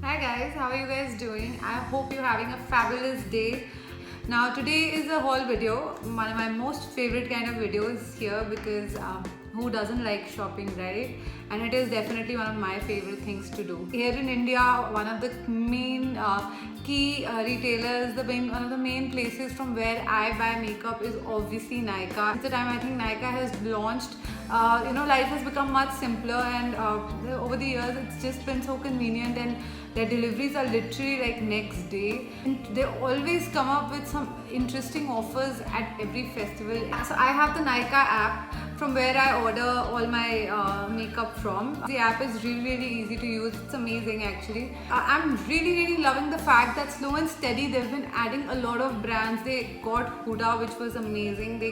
Hi guys, how are you guys doing? I hope you're having a fabulous day. Now today is a haul video, one of my most favorite kind of videos here because who doesn't like shopping, right? And it is definitely one of my favorite things to do. Here in India, one of the main key retailers, one of the main places from where I buy makeup is obviously Nykaa. It's the time I think Nykaa has launched. Life has become much simpler, and over the years it's just been so convenient, and their deliveries are literally like next day, and they always come up with some interesting offers at every festival. So I have the Nykaa app from where I order all my makeup from. The app is really easy to use. It's amazing actually. I'm really loving the fact that slow and steady they've been adding a lot of brands. They got Huda, which was amazing. They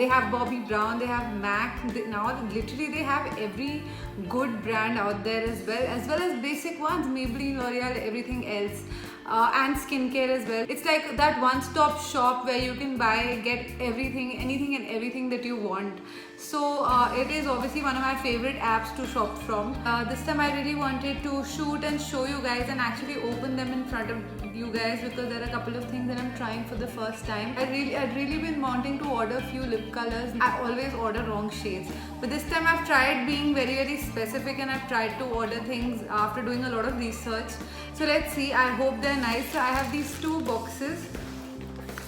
have Bobbi Brown, they have MAC. Now literally they have every good brand out there as well as basic ones, Maybelline, L'Oreal, everything else. And skincare as well. It's like that one-stop shop where you can get anything and everything that you want. So it is obviously one of my favorite apps to shop from. This time I really wanted to shoot and show you guys and actually open them in front of you guys because there are a couple of things that I'm trying for the first time. I'd really been wanting to order a few lip colors. I always order wrong shades, but this time I've tried being very specific, and I've tried to order things after doing a lot of research. So let's see. I hope they're nice. So I have these two boxes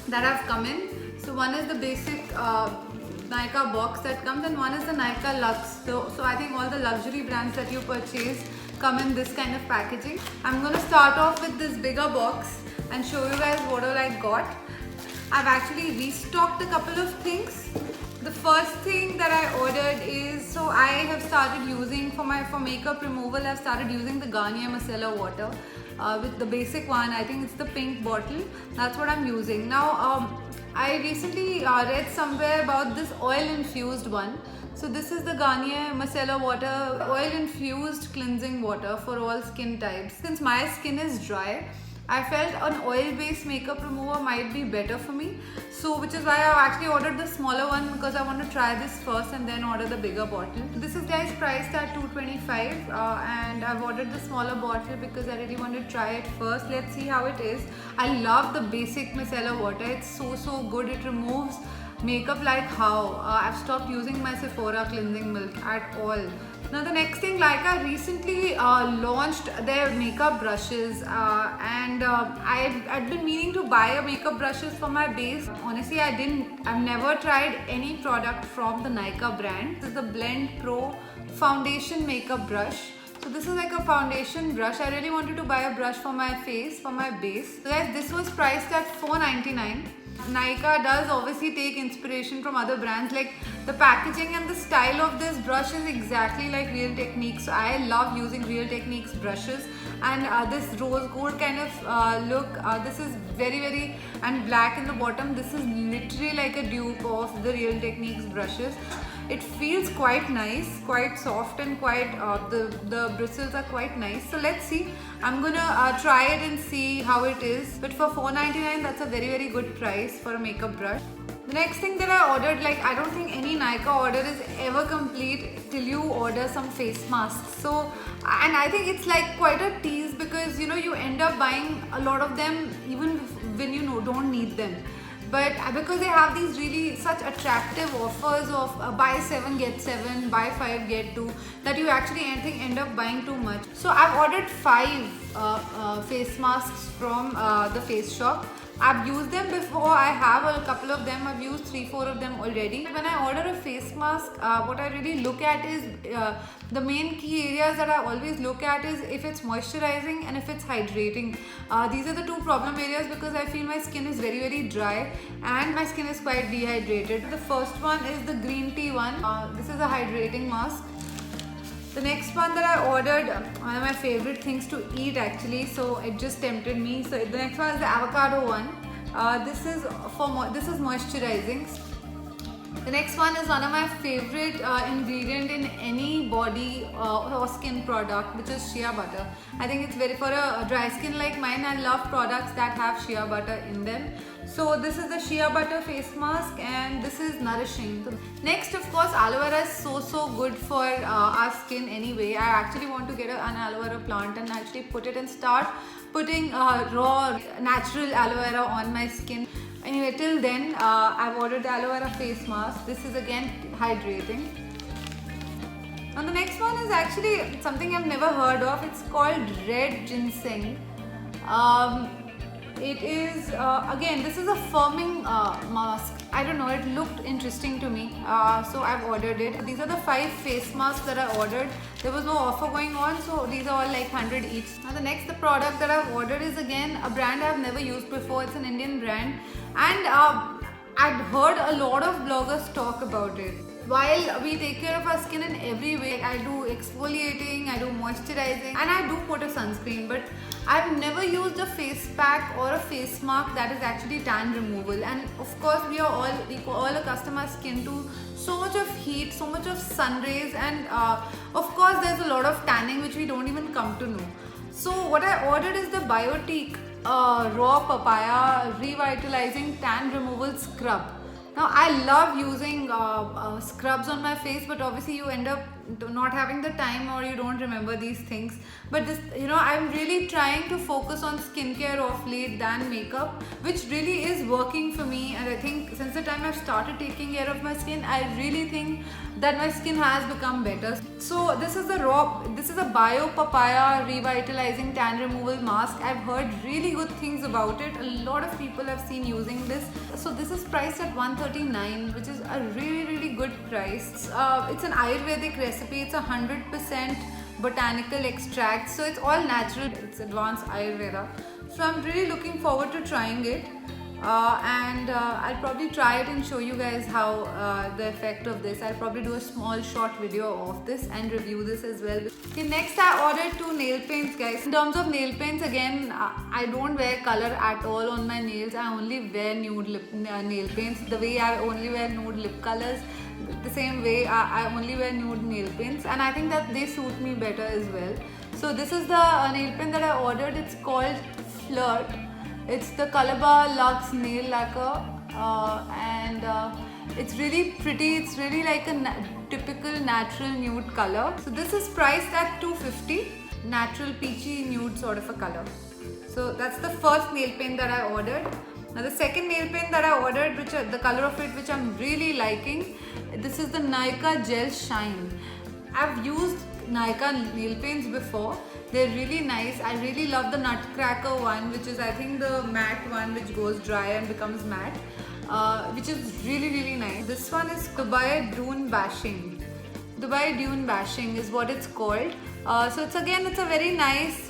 that have come in. So one is the basic Nykaa box that comes, and one is the Nykaa Luxe. So I think all the luxury brands that you purchase come in this kind of packaging. I'm going to start off with this bigger box and show you guys what all I got. I've actually restocked a couple of things. The first thing that I ordered is, so I have started using for makeup removal, I've started using the Garnier Micellar Water with the basic one. I think it's the pink bottle. That's what I'm using. Now, I recently read somewhere about this oil-infused one. So this is the Garnier Micellar Water, oil-infused cleansing water for all skin types. Since my skin is dry, I felt an oil-based makeup remover might be better for me. So which is why I've actually ordered the smaller one, because I want to try this first and then order the bigger bottle. This is guys priced at $225 and I've ordered the smaller bottle because I really want to try it first. Let's see how it is. I love the basic micellar water. It's so good. It removes makeup like how. I've stopped using my Sephora cleansing milk at all. Now the next thing, Nykaa recently launched their makeup brushes and I'd been meaning to buy a makeup brushes for my base. Honestly, I've never tried any product from the Nykaa brand. This is the Blend Pro Foundation Makeup Brush. So this is like a foundation brush. I really wanted to buy a brush for my face, for my base. So guys, this was priced at $4.99. Nykaa does obviously take inspiration from other brands. Like the packaging and the style of this brush is exactly like Real Techniques. So I love using Real Techniques brushes, and this rose gold kind of look, this is very and black in the bottom. This is literally like a dupe of the Real Techniques brushes. It feels quite nice, quite soft, and quite the bristles are quite nice. So let's see. I'm gonna try it and see how it is. But for $4.99, that's a very good price for a makeup brush. The next thing that I ordered, like I don't think any Nykaa order is ever complete till you order some face masks. So, and I think it's like quite a tease because you end up buying a lot of them even when you don't need them. But because they have these really such attractive offers of buy 7 get 7, buy 5 get 2, that you actually end up buying too much. So I've ordered 5 face masks from the Face Shop. I've used them before. I have a couple of them. I've used 3-4 of them already. When I order a face mask, what I really look at is the main key areas that I always look at is if it's moisturizing and if it's hydrating. These are the two problem areas because I feel my skin is very dry and my skin is quite dehydrated. The first one is the green tea one. This is a hydrating mask. The next one that I ordered, one of my favorite things to eat actually, so it just tempted me. So the next one is the avocado one. This is moisturizing. The next one is one of my favorite ingredient in any body or skin product, which is shea butter. I think it's very, for a dry skin like mine, I love products that have shea butter in them. So this is the shea butter face mask, and this is nourishing. Next, of course, aloe vera is so good for our skin anyway. I actually want to get an aloe vera plant and actually put it and start putting raw natural aloe vera on my skin. Anyway, till then, I've ordered the aloe vera face mask. This is again hydrating. And the next one is actually something I've never heard of. It's called red ginseng. It is, again, this is a firming mask. I don't know, it looked interesting to me. So I've ordered it. These are the 5 face masks that I ordered. There was no offer going on, so these are all like 100 each. Now the next product that I've ordered is again a brand I've never used before. It's an Indian brand. And I'd heard a lot of bloggers talk about it. While we take care of our skin in every way, I do exfoliating, I do moisturizing, and I do put a sunscreen, but I've never used a face pack or a face mask that is actually tan removal. And of course, we all accustom our skin to so much of heat, so much of sun rays, and of course there's a lot of tanning which we don't even come to know. So what I ordered is the Biotique raw papaya revitalizing tan removal scrub. Now I love using scrubs on my face, but obviously you end up not having the time or you don't remember these things. But this, I'm really trying to focus on skincare of late than makeup, which really is working for me. And I think since the time I've started taking care of my skin, I really think that my skin has become better. So this is a Bio Papaya Revitalizing Tan Removal Mask. I've heard really good things about it. A lot of people have seen using this. So this is priced at $139, which is a really good price. It's an Ayurvedic recipe. It's 100% botanical extract. So it's all natural. It's advanced Ayurveda. So I'm really looking forward to trying it. And I'll probably try it and show you guys how the effect of this. I'll probably do a small short video of this and review this as well. Okay, next I ordered 2 nail paints, guys. In terms of nail paints, again, I don't wear color at all on my nails. I only wear nude nail paints. The way I only wear nude lip colors, the same way I only wear nude nail paints, and I think that they suit me better as well. So this is the nail paint that I ordered. It's called Flirt. It's the Calabar Luxe Nail Lacquer, and it's really pretty. It's really like a typical natural nude color. So this is priced at $250, natural peachy nude sort of a color. So that's the first nail paint that I ordered. Now the second nail paint that I ordered, which the color of it, which I'm really liking, this is the Nykaa Gel Shine. I've used Nykaa nail paints before. They're really nice. I really love the Nutcracker one, which is I think the matte one which goes dry and becomes matte, which is really nice. This one is Dubai Dune Bashing. Dubai Dune Bashing is what it's called. So it's a very nice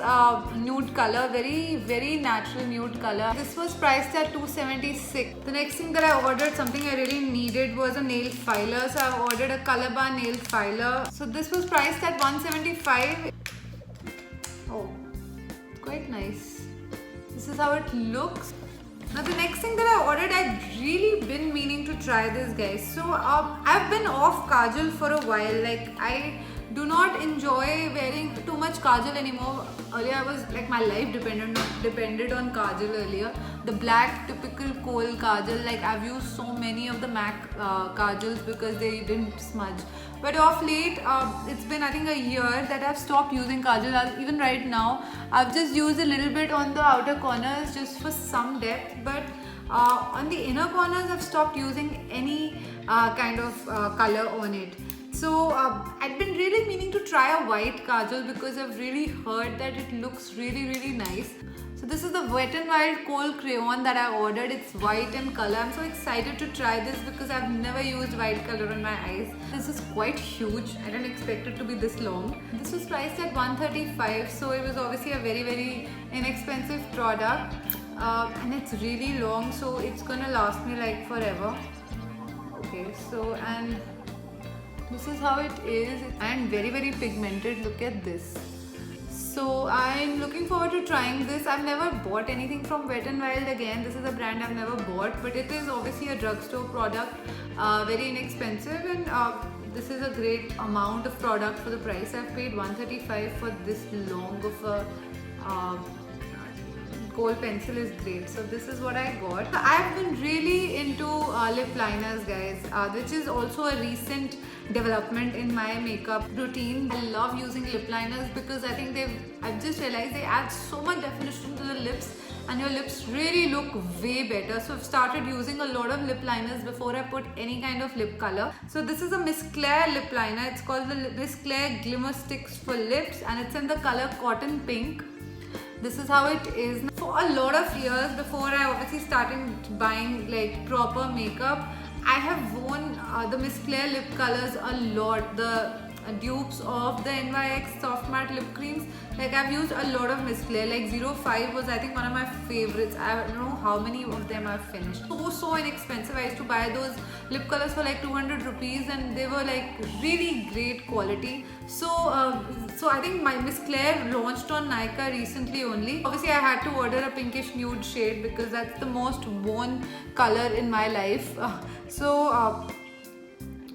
nude color, very natural nude color. This was priced at $276. The next thing that I ordered, something I really needed, was a nail filer. So I ordered a Calabar nail filer. So this was priced at $175. Oh, it's quite nice. This is how it looks. Now the next thing that I ordered, I've really been meaning to try this, guys. So I've been off kajal for a while. Like, I do not enjoy wearing too much kajal anymore. Earlier I was like, my life depended on kajal earlier. The black typical kohl kajal, like I've used so many of the MAC kajals because they didn't smudge. But of late, it's been I think a year that I've stopped using kajal. Even right now, I've just used a little bit on the outer corners just for some depth. But on the inner corners, I've stopped using any kind of color on it. So I've been really meaning to try a white kajal because I've really heard that it looks really nice. So this is the Wet n Wild Kohl Crayon that I ordered. It's white in color. I'm so excited to try this because I've never used white color on my eyes. This is quite huge. I didn't expect it to be this long. This was priced at $135, so it was obviously a very inexpensive product. And it's really long, so it's gonna last me like forever. Okay, so and this is how it is, and very pigmented. Look at this. So I'm looking forward to trying this. I've never bought anything from Wet n Wild again. This is a brand I've never bought, but it is obviously a drugstore product, very inexpensive, and this is a great amount of product for the price. I've paid 135 for this long of a kohl pencil is great. So this is what I got. I've been really into lip liners, guys, which is also a recent development in my makeup routine. I love using lip liners because I think I've just realized they add so much definition to the lips and your lips really look way better. So I've started using a lot of lip liners before I put any kind of lip color. So this is a Miss Claire lip liner. It's called the Miss Claire Glimmer Sticks for Lips and it's in the color Cotton Pink. This is how it is. For a lot of years before I obviously started buying like proper makeup, I have worn the Miss Claire lip colors a lot. The dupes of the NYX Soft Matte Lip Creams. Like I've used a lot of Miss Claire. Like 05 was I think one of my favorites. I don't know how many of them I've finished. So inexpensive. I used to buy those lip colors for like 200 rupees and they were like really great quality. So I think my Miss Claire launched on Nykaa recently only. Obviously I had to order a pinkish nude shade because that's the most worn color in my life.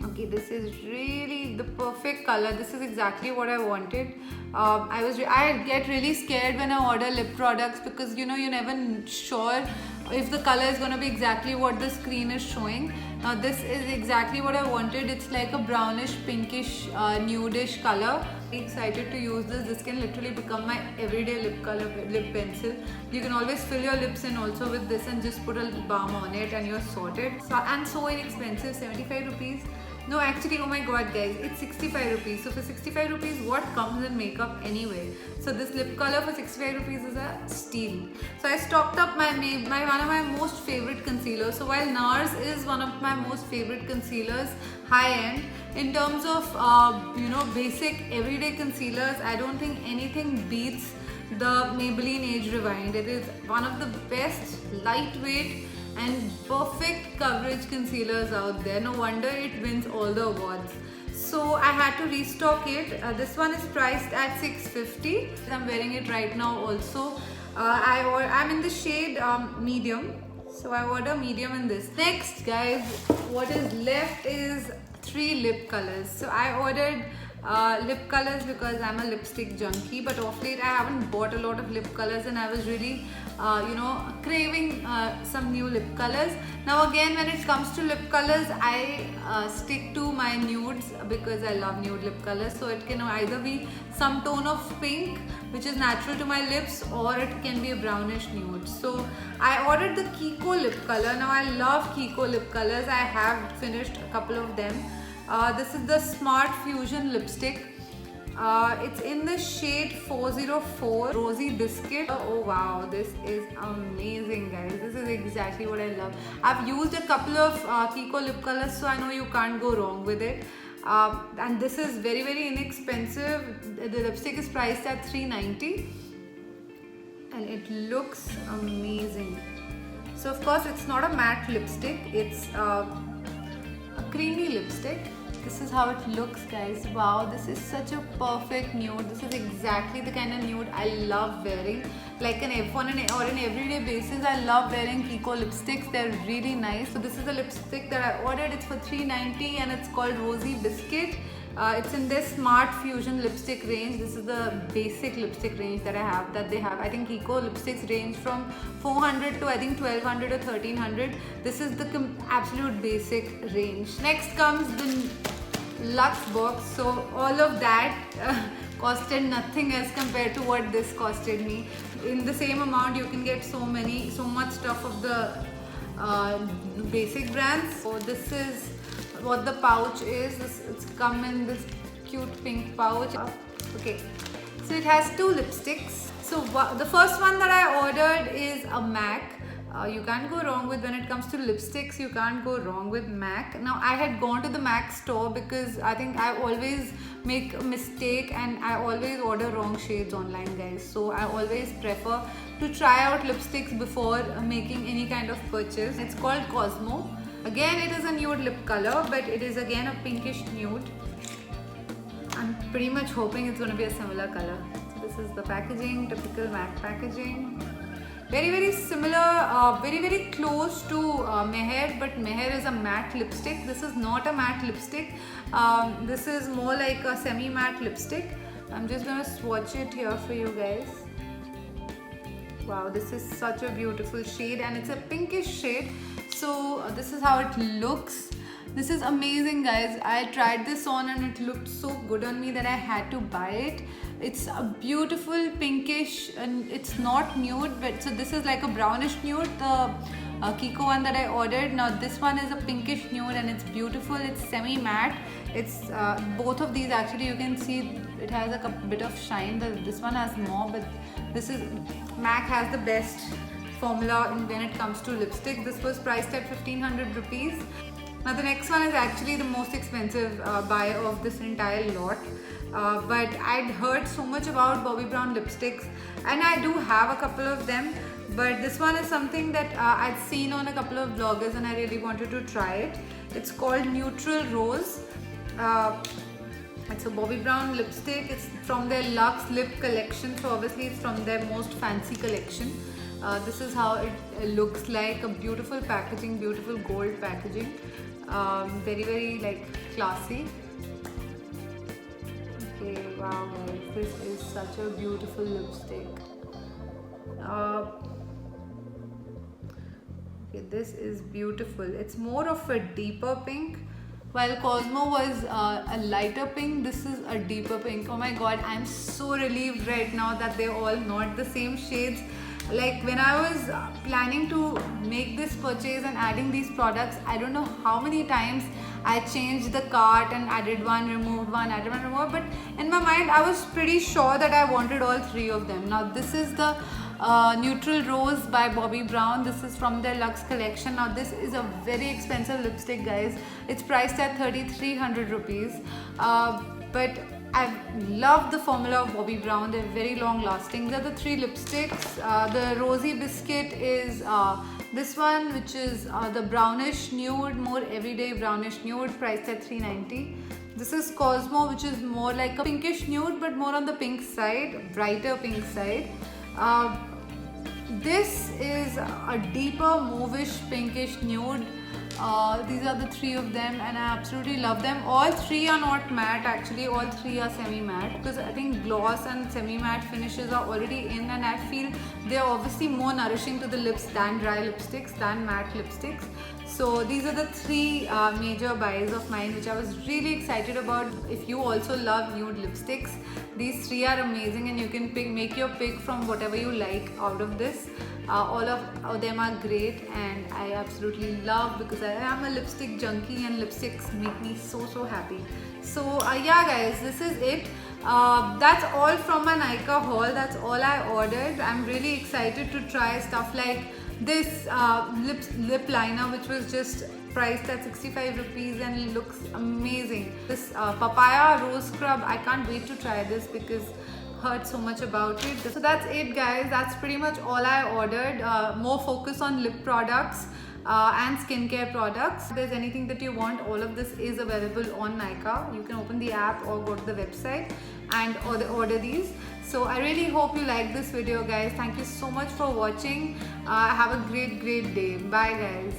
Okay, this is really the perfect color. This is exactly what I wanted. I get really scared when I order lip products because you're never sure if the color is going to be exactly what the screen is showing. Now this is exactly what I wanted. It's like a brownish, pinkish, nudish color. I'm excited to use this. This can literally become my everyday lip pencil. You can always fill your lips in also with this and just put a balm on it and you're sorted. And so inexpensive, 75 rupees. No, actually, oh my god guys, it's 65 rupees. So for 65 rupees, what comes in makeup anyway? So this lip color for 65 rupees is a steal. So I stocked up one of my most favorite concealers. So while NARS is one of my most favorite concealers, high end, in terms of basic everyday concealers, I don't think anything beats the Maybelline Age Rewind. It is one of the best lightweight and perfect coverage concealers out there. No wonder it wins all the awards. So I had to restock it. This one is priced at 650. I'm wearing it right now also. I'm in the shade medium. So I order medium in this. Next guys, what is left is 3 lip colors. So I ordered lip colors because I'm a lipstick junkie, but of late I haven't bought a lot of lip colors and I was really craving some new lip colors. Now again, when it comes to lip colors, I stick to my nudes because I love nude lip colors. So it can either be some tone of pink which is natural to my lips, or it can be a brownish nude. So I ordered the Kiko lip color. Now I love Kiko lip colors. I have finished a couple of them. This is the Smart Fusion lipstick. It's in the shade 404 Rosy Biscuit. Oh wow, this is amazing guys. This is exactly what I love. I've used a couple of Kiko lip colors, so I know you can't go wrong with it. And this is very inexpensive. The lipstick is priced at 390 and it looks amazing. So of course it's not a matte lipstick, it's a creamy lipstick. This is how it looks guys. Wow, this is such a perfect nude. This is exactly the kind of nude I love wearing. Like on an everyday basis, I love wearing Kiko lipsticks. They're really nice. So this is the lipstick that I ordered. It's for 390 and it's called Rosy Biscuit. It's in this Smart Fusion lipstick range. This is the basic lipstick range that they have. I think Kiko lipsticks range from 400 to I think 1200 or 1300. This is the absolute basic range. Next comes the Luxe box. So all of that costed nothing as compared to what this costed me. In the same amount you can get so much stuff of the basic brands. So this is what the pouch is. It's come in this cute pink pouch. Okay, so it has 2 lipsticks. So the first one that I ordered is a MAC. You can't go wrong with, when it comes to lipsticks, you can't go wrong with MAC. Now I had gone to the MAC store because I think I always make a mistake and I always order wrong shades online guys. So I always prefer to try out lipsticks before making any kind of purchase. It's called Cosmo. Again, it is a nude lip color, but it is again a pinkish nude. I'm pretty much hoping it's going to be a similar color. So this is the packaging, typical MAC packaging. Very similar, very close to Meher, but Meher is a matte lipstick. This is not a matte lipstick. This is more like a semi-matte lipstick. I'm just gonna swatch it here for you guys. Wow, this is such a beautiful shade, and it's a pinkish shade. So this is how it looks. This is amazing, guys. I tried this on and it looked so good on me that I had to buy it. It's a beautiful pinkish, and it's not nude, but so this is like a brownish nude, the Kiko one that I ordered. Now this one is a pinkish nude and it's beautiful. It's semi-matte. It's both of these actually, you can see it has a bit of shine. This one has more, but this is MAC has the best formula when it comes to lipstick. This was priced at 1500 rupees. Now the next one is actually the most expensive buy of this entire lot. But I'd heard so much about Bobbi Brown lipsticks, and I do have a couple of them. But this one is something that I'd seen on a couple of bloggers and I really wanted to try it. It's called Neutral Rose. It's a Bobbi Brown lipstick. It's from their Luxe Lip collection, so obviously it's from their most fancy collection. This is how it looks like, a beautiful packaging, beautiful gold packaging. Very like classy. Okay, wow guys, this is such a beautiful lipstick. Okay, this is beautiful. It's more of a deeper pink. While Cosmo was a lighter pink, this is a deeper pink. Oh my god, I'm so relieved right now that they're all not the same shades. Like when I was planning to make this purchase and adding these products, I don't know how many times I changed the cart and added one, removed one, added one, removed. But in my mind, I was pretty sure that I wanted all three of them. Now this is the Neutral Rose by Bobbi Brown. This is from their Luxe collection. Now this is a very expensive lipstick, guys. It's priced at 3300 rupees. But I love the formula of Bobbi Brown. They're very long lasting. These are the three lipsticks. The Rosy Biscuit is this one, which is the brownish nude, more everyday brownish nude, priced at 390. This is Cosmo, which is more like a pinkish nude, but more on the pink side, brighter pink side. This is a deeper mauvish pinkish nude. These are the three of them, and I absolutely love them. All three are not matte, actually all three are semi-matte, because I think gloss and semi-matte finishes are already in, and I feel they're obviously more nourishing to the lips than dry lipsticks, than matte lipsticks. So these are the three major buys of mine, which I was really excited about. If you also love nude lipsticks, these three are amazing, and you can make your pick from whatever you like out of this. All of them are great, and I absolutely love, because I am a lipstick junkie and lipsticks make me so happy. So yeah guys, this is it. That's all from my Nykaa haul. That's all I ordered. I'm really excited to try stuff like this lip liner, which was just priced at 65 rupees and it looks amazing. This papaya rose scrub, I can't wait to try this because heard so much about it. So that's it guys, that's pretty much all I ordered. More focus on lip products and skincare products. If there's anything that you want, all of this is available on Nykaa. You can open the app or go to the website and order these. So I really hope you like this video guys. Thank you so much for watching. Have a great day. Bye guys.